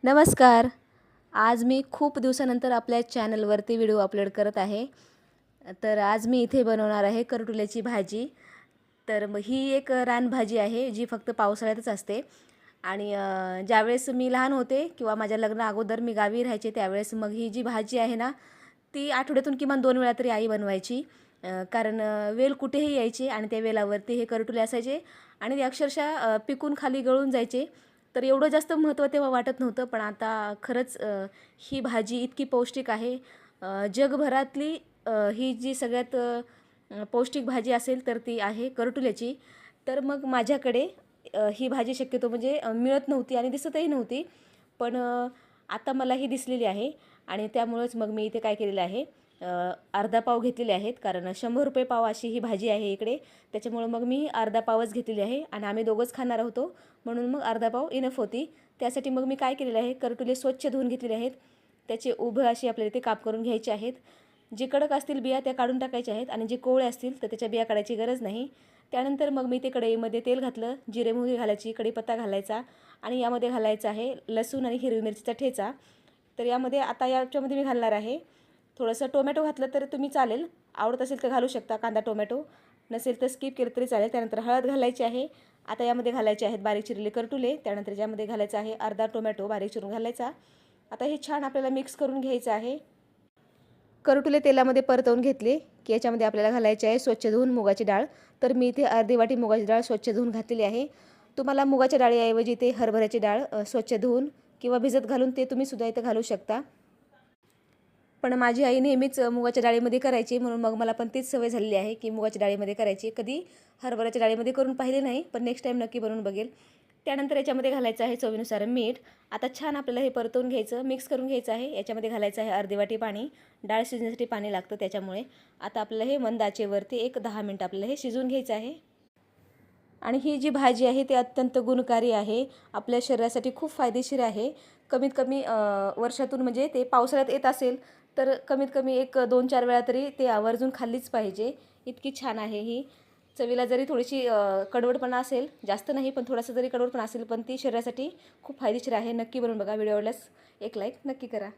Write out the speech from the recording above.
नमस्कार. आज मी खूप दिवसानंतर आपल्या चॅनलवरती व्हिडिओ अपलोड करत आहे. तर आज मी इथे बनवणार आहे करटुल्याची भाजी. तर ही एक रानभाजी आहे जी फक्त पावसाळ्यातच असते. आणि ज्यावेळेस मी लहान होते किंवा माझ्या लग्ना अगोदर मी गावी राहायचे त्यावेळेस मग ही जी भाजी आहे ना ती आठवड्यातून किमान 2 वेळा तरी आई बनवायची. कारण वेल कुठेही यायचे आणि त्या वेलावरती हे करटुले असायचे आणि ते अक्षरशः पिकून खाली गळून जायचे. तर एवढं जास्त महत्त्व तेव्हा वाटत नव्हतं, पण आता खरंच ही भाजी इतकी पौष्टिक आहे. जगभरातली ही जी सगळ्यात पौष्टिक भाजी असेल तर ती आहे करटुल्याची. तर मग माझ्याकडे ही भाजी शक्यतो म्हणजे मिळत नव्हती आणि दिसतही नव्हती. पण आता मला ही दिसलेली आहे आणि त्यामुळेच मग मी इथे काय केलेलं आहे, अर्धा पाव घेतलेले आहेत कारण ₹100 पाव अशी ही भाजी आहे इकडे. त्याच्यामुळं मग मी अर्धा पावच घेतलेली आहे आणि आम्ही दोघंच खाणार होतो म्हणून मग अर्धा पाव इनफ होती. त्यासाठी मग मी काय केलेलं आहे, करटुले स्वच्छ धुवून घेतलेले आहेत. त्याचे उभं अशी आपल्याला ते काप करून घ्यायचे आहेत. जे कडक असतील बिया त्या काढून टाकायच्या आहेत आणि जे कोवळे असतील तर त्याच्या बिया काढायची गरज नाही. त्यानंतर मग मी ते कढईमध्ये तेल घातलं, जिरे मोहरी घालायची, कढीपत्ता घालायचा आणि यामध्ये घालायचा आहे लसूण आणि हिरवी मिरचीचा ठेचा. तर याच्यामध्ये मी घालणार आहे थोडंसं टोमॅटो घातलं तर तुम्ही चालेल, आवडत असेल तर घालू शकता कांदा टोमॅटो, नसेल तर स्किप केलं तरी चालेल. त्यानंतर हळद घालायची आहे. आता यामध्ये घालायचे आहेत बारीक चिरलेले करटुले. त्यानंतर यामध्ये घालायचा आहे अर्धा टोमॅटो बारीक चिरून घालायचा. आता हे छान आपल्याला मिक्स करून घ्यायचं आहे. करटुले तेलामध्ये परतवून घेतले की याच्यामध्ये आपल्याला घालायचे आहे स्वच्छ धुवून मुगाची डाळ. तर मी इथे अर्धी वाटी मुगाची डाळ स्वच्छ धुवून घातलेली आहे. तुम्हाला मुगाच्या डाळीऐवजी इथे हरभऱ्याची डाळ स्वच्छ धुवून किंवा भिजत घालून ते तुम्ही सुद्धा इथे घालू शकता. पण माझी आई नेहमीच मुगाच्या डाळीमध्ये करायची म्हणून मग मला पण तीच सवय झालेली आहे की मुगाच्या डाळीमध्ये करायची. कधी हरभऱ्याच्या डाळीमध्ये करून पाहिले नाही, पण नेक्स्ट टाईम नक्की बनवून बघेल. त्यानंतर याच्यामध्ये घालायचं आहे चवीनुसार मीठ. आता छान आपल्याला हे परतवून घ्यायचं, मिक्स करून घ्यायचं आहे. याच्यामध्ये घालायचं आहे अर्धी वाटी पाणी. डाळ शिजण्यासाठी पाणी लागतं त्याच्यामुळे. आता आपल्याला हे मंद आचेवरती एक 10 मिनिट आपल्याला हे शिजवून घ्यायचं आहे. आणि ही जी भाजी आहे ती अत्यंत गुणकारी आहे, आपल्या शरीरासाठी खूप फायदेशीर आहे. कमीत कमी वर्षातून म्हणजे ते पावसाळ्यात येत असेल तर कमीत कमी एक 2-4 वेळा तरी ते आवर्जून खाल्लीच पाहिजे. इतकी छान आहे ही. चवीला जरी थोडीशी कडवटपणा असेल, जास्त नाही पण थोडासा जरी कडवटपणा असेल, पण ती शरीरासाठी खूप फायदेशीर आहे. नक्की बनवून बघा. व्हिडिओ आवडल्यास एक लाईक नक्की करा.